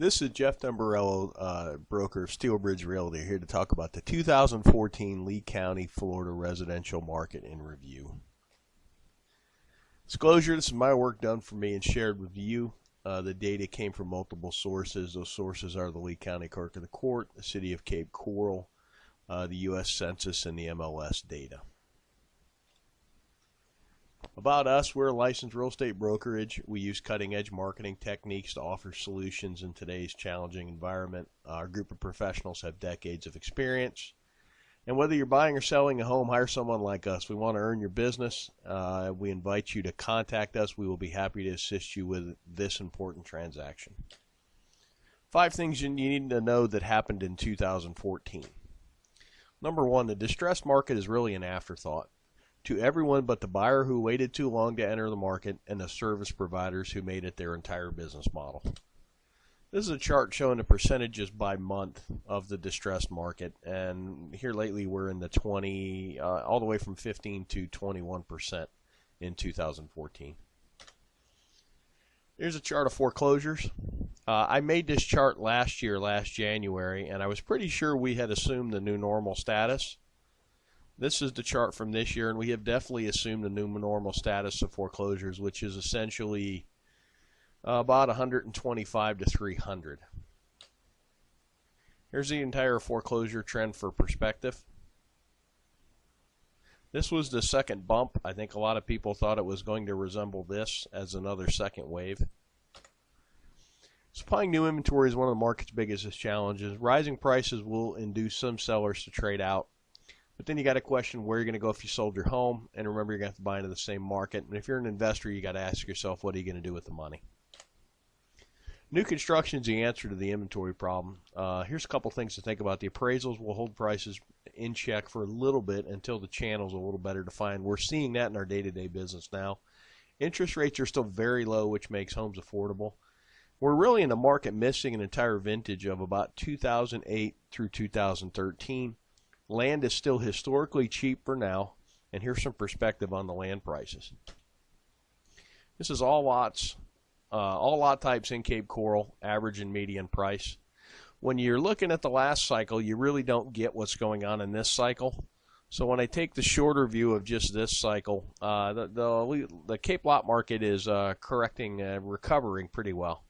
This is Jeff Dumbarello, broker of Steelbridge Realty, here to talk about the 2014 Lee County, Florida residential market in review. Disclosure, this is my work done for me and shared with you. The data came from multiple sources. Those sources are the Lee County Clerk of the Court, the City of Cape Coral, the U.S. Census, and the MLS data. About us, we're a licensed real estate brokerage. We use cutting-edge marketing techniques to offer solutions in today's challenging environment. Our group of professionals have decades of experience. And whether you're buying or selling a home, hire someone like us. We want to earn your business. We invite you to contact us. We will be happy to assist you with this important transaction. 5 things you need to know that happened in 2014. Number 1, the distressed market is really an afterthought to everyone but the buyer who waited too long to enter the market and the service providers who made it their entire business model. This is a chart showing the percentages by month of the distressed market, and here lately we're in the 20, all the way from 15 to 21% in 2014. Here's a chart of foreclosures. I made this chart last January, and I was pretty sure we had assumed the new normal status. This is the chart from this year, and we have definitely assumed the new normal status of foreclosures, which is essentially about 125 to 300. Here's the entire foreclosure trend for perspective. This was the second bump. I think a lot of people thought it was going to resemble this as another second wave. Supplying new inventory is one of the market's biggest challenges. Rising prices will induce some sellers to trade out. But then you got to question where you're going to go if you sold your home. And remember, you're going to have to buy into the same market. And if you're an investor, you got to ask yourself, what are you going to do with the money? New construction is the answer to the inventory problem. Here's a couple things to think about. The appraisals will hold prices in check for a little bit until the channel's a little better defined. We're seeing that in our day-to-day business now. Interest rates are still very low, which makes homes affordable. We're really in the market missing an entire vintage of about 2008 through 2013. Land is still historically cheap for now, and here's some perspective on the land prices. This is all lots, all lot types in Cape Coral, average and median price. When you're looking at the last cycle, you really don't get what's going on in this cycle. So when I take the shorter view of just this cycle, the Cape lot market is recovering pretty well.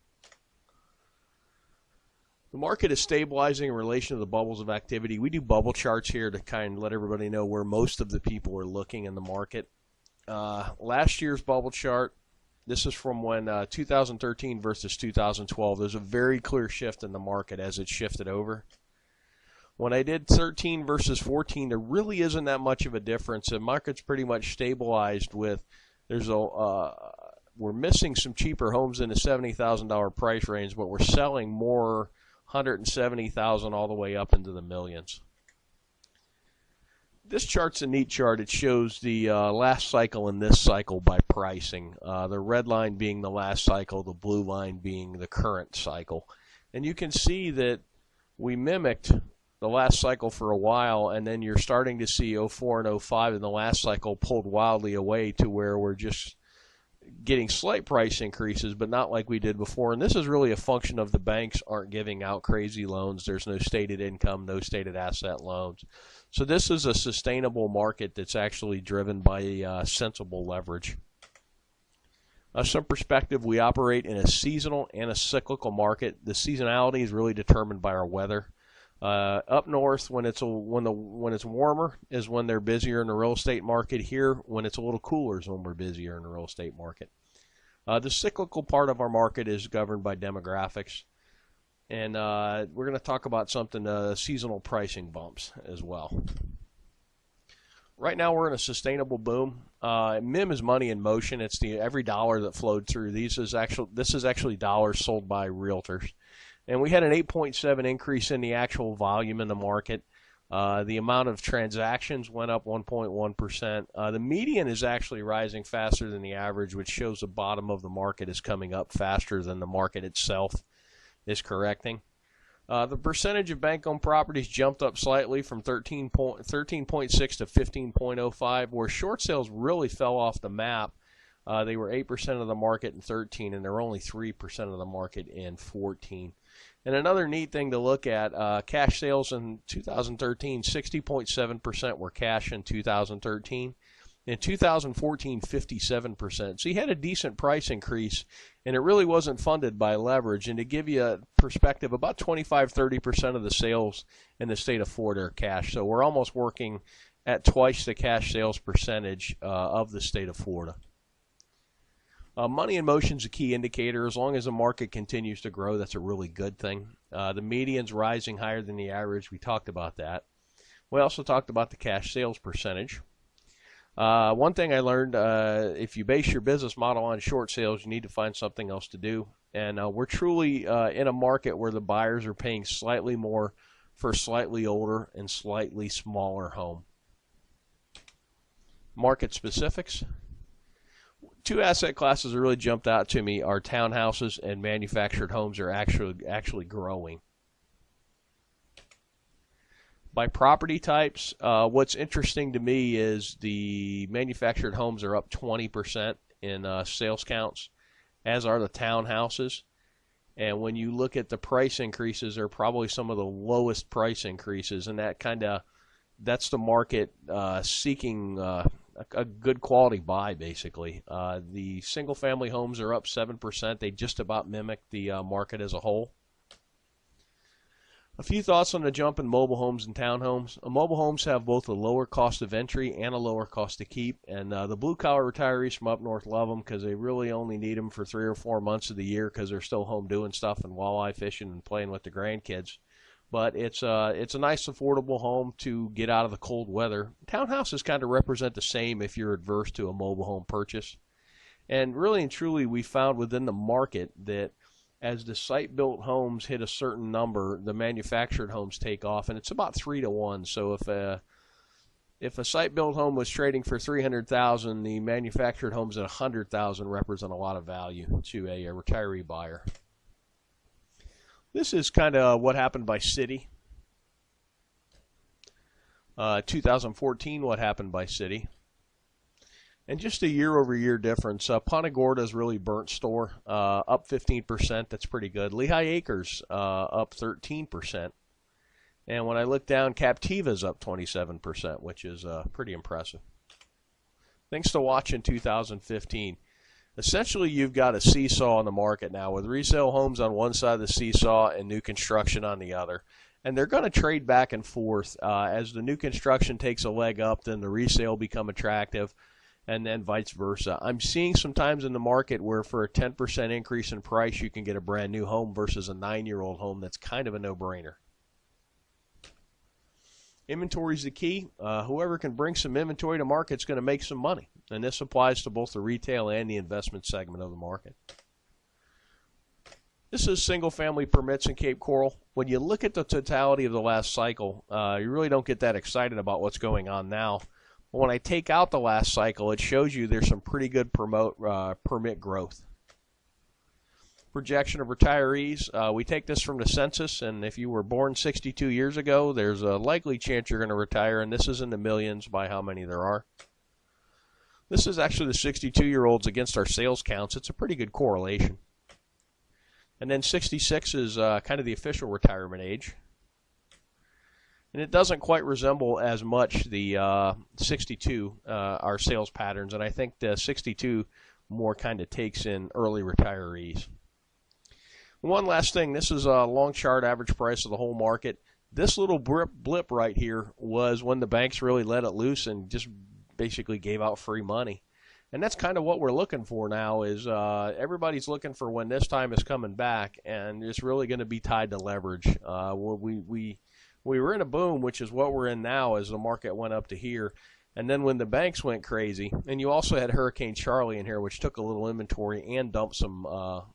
The market is stabilizing in relation to the bubbles of activity. We do bubble charts here to kind of let everybody know where most of the people are looking in the market. Last year's bubble chart, this is from when 2013 versus 2012. There's a very clear shift in the market as it shifted over. When I did 13 versus 14, there really isn't that much of a difference. The market's pretty much stabilized with, we're missing some cheaper homes in the $70,000 price range, but we're selling more 170,000 all the way up into the millions. This chart's a neat chart. It shows the last cycle and this cycle by pricing. The red line being the last cycle, the blue line being the current cycle. And you can see that we mimicked the last cycle for a while, and then you're starting to see 04 and 05 in the last cycle pulled wildly away to where we're just getting slight price increases, but not like we did before. And this is really a function of the banks aren't giving out crazy loans. There's no stated income, no stated asset loans. So this is a sustainable market that's actually driven by sensible leverage. Some perspective, we operate in a seasonal and a cyclical market. The seasonality is really determined by our weather. Up north, when it's warmer, is when they're busier in the real estate market. Here, when it's a little cooler, is when we're busier in the real estate market. The cyclical part of our market is governed by demographics, and we're going to talk about something seasonal pricing bumps as well. Right now, we're in a sustainable boom. MIM is money in motion. It's every dollar that flowed through. This is actually dollars sold by realtors. And we had an 8.7 increase in the actual volume in the market. The amount of transactions went up 1.1%. The median is actually rising faster than the average, which shows the bottom of the market is coming up faster than the market itself is correcting. The percentage of bank-owned properties jumped up slightly from 13.6 to 15.05, where short sales really fell off the map. They were 8% of the market in 13, and they're only 3% of the market in 14. And another neat thing to look at, cash sales in 2013, 60.7% were cash in 2013. In 2014, 57%. So you had a decent price increase, and it really wasn't funded by leverage. And to give you a perspective, about 25-30% of the sales in the state of Florida are cash. So we're almost working at twice the cash sales percentage of the state of Florida. Money in motion is a key indicator. As long as the market continues to grow, that's a really good thing. The median's rising higher than the average. We talked about that. We also talked about the cash sales percentage. One thing I learned, if you base your business model on short sales, you need to find something else to do. And we're truly in a market where the buyers are paying slightly more for a slightly older and slightly smaller home. Market specifics. Two asset classes that really jumped out to me are townhouses and manufactured homes are actually growing. By property types, what's interesting to me is the manufactured homes are up 20% in sales counts, as are the townhouses. And when you look at the price increases, they're probably some of the lowest price increases, and that's the market seeking a good quality buy, basically. The single-family homes are up 7%. They just about mimic the market as a whole. A few thoughts on the jump in mobile homes and townhomes. Mobile homes have both a lower cost of entry and a lower cost to keep, and the blue-collar retirees from up north love them because they really only need them for 3 or 4 months of the year because they're still home doing stuff and walleye fishing and playing with the grandkids. But it's a nice, affordable home to get out of the cold weather. Townhouses kind of represent the same if you're adverse to a mobile home purchase. And really and truly, we found within the market that as the site-built homes hit a certain number, the manufactured homes take off, and it's about 3 to 1. So if a site-built home was trading for $300,000, the manufactured homes at $100,000 represent a lot of value to a retiree buyer. This is kind of what happened by city. 2014, what happened by city. And just a year-over-year difference. Punta Gorda's really burnt store, up 15%. That's pretty good. Lehigh Acres up 13%. And when I look down, Captiva's up 27%, which is pretty impressive. Things to watch in 2015. Essentially, you've got a seesaw in the market now with resale homes on one side of the seesaw and new construction on the other. And they're going to trade back and forth. As the new construction takes a leg up, then the resale become attractive, and then vice versa. I'm seeing sometimes in the market where for a 10% increase in price, you can get a brand new home versus a 9-year-old home. That's kind of a no-brainer. Inventory is the key. Whoever can bring some inventory to market is going to make some money. And this applies to both the retail and the investment segment of the market. This is single-family permits in Cape Coral. When you look at the totality of the last cycle, you really don't get that excited about what's going on now. But when I take out the last cycle, it shows you there's some pretty good permit growth. Projection of retirees. We take this from the census, and if you were born 62 years ago, there's a likely chance you're going to retire, and this is in the millions by how many there are. This is actually the 62-year-olds against our sales counts. It's a pretty good correlation. And then 66 is kind of the official retirement age. And it doesn't quite resemble as much the 62, our sales patterns, and I think the 62 more kind of takes in early retirees. One last thing, this is a long chart average price of the whole market. This little blip right here was when the banks really let it loose and just basically gave out free money. And that's kind of what we're looking for now is everybody's looking for when this time is coming back, and it's really going to be tied to leverage. We were in a boom, which is what we're in now as the market went up to here. And then when the banks went crazy, and you also had Hurricane Charlie in here, which took a little inventory and dumped some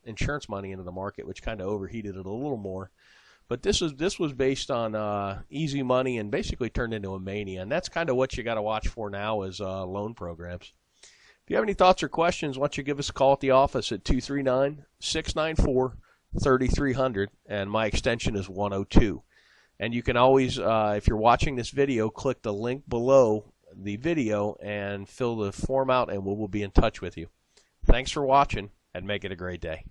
insurance money into the market, which kind of overheated it a little more. But this was based on easy money and basically turned into a mania. And that's kind of what you got to watch for now is loan programs. If you have any thoughts or questions, why don't you give us a call at the office at 239-694-3300, and my extension is 102. And you can always, if you're watching this video, click the link below the video and fill the form out, and we will be in touch with you. Thanks for watching, and make it a great day.